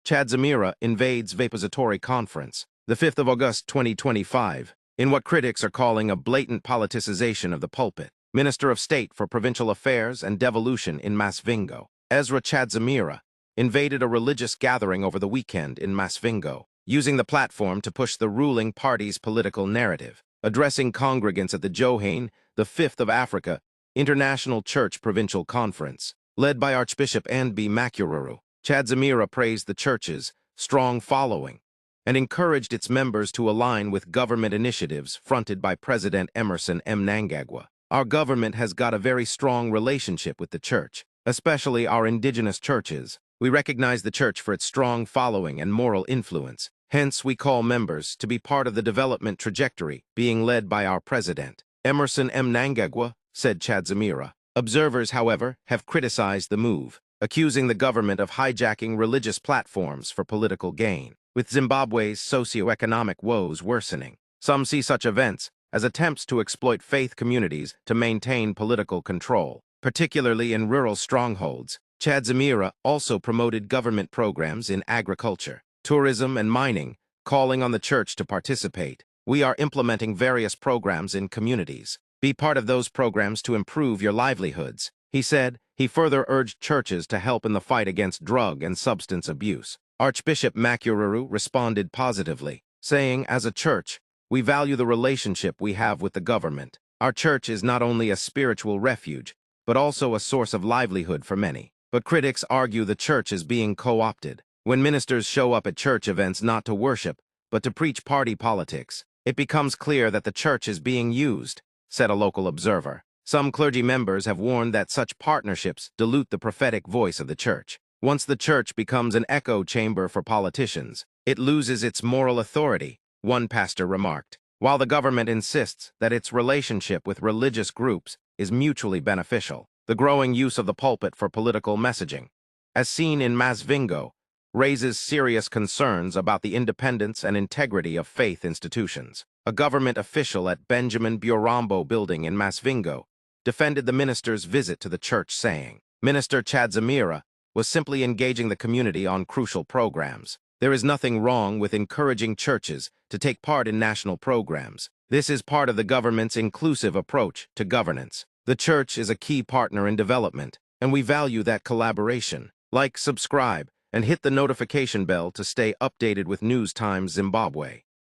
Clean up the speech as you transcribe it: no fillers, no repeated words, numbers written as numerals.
Chadzamira Invades Vapositori Conference, the 5th of August 2025, in what critics are calling a blatant politicization of the pulpit. Minister of State for Provincial Affairs and Devolution in Masvingo, Ezra Chadzamira, invaded a religious gathering over the weekend in Masvingo, using the platform to push the ruling party's political narrative. Addressing congregants at the Johane, the 5th of Africa, International Church Provincial Conference, led by Archbishop Andbi Makururu, Chadzamira praised the church's strong following and encouraged its members to align with government initiatives fronted by President Emerson Mnangagwa. Our government has got a very strong relationship with the church, especially our indigenous churches. We recognize the church for its strong following and moral influence. Hence, we call members to be part of the development trajectory being led by our president, Emerson Mnangagwa, said Chadzamira. Observers, however, have criticized the move, accusing the government of hijacking religious platforms for political gain. With Zimbabwe's socio-economic woes worsening, some see such events as attempts to exploit faith communities to maintain political control, particularly in rural strongholds. Chadzamira also promoted government programs in agriculture, tourism, and mining, calling on the church to participate. We are implementing various programs in communities. Be part of those programs to improve your livelihoods, he said. He further urged churches to help in the fight against drug and substance abuse. Archbishop Makururu responded positively, saying, as a church, we value the relationship we have with the government. Our church is not only a spiritual refuge, but also a source of livelihood for many. But critics argue the church is being co-opted. When ministers show up at church events not to worship, but to preach party politics, it becomes clear that the church is being used, said a local observer. Some clergy members have warned that such partnerships dilute the prophetic voice of the church. Once the church becomes an echo chamber for politicians, it loses its moral authority, one pastor remarked. While the government insists that its relationship with religious groups is mutually beneficial, the growing use of the pulpit for political messaging, as seen in Masvingo, raises serious concerns about the independence and integrity of faith institutions. A government official at Benjamin Burambo building in Masvingo defended the minister's visit to the church, saying, Minister Chadzamira was simply engaging the community on crucial programs. There is nothing wrong with encouraging churches to take part in national programs. This is part of the government's inclusive approach to governance. The church is a key partner in development, and we value that collaboration. Like, subscribe, and hit the notification bell to stay updated with News Times Zimbabwe.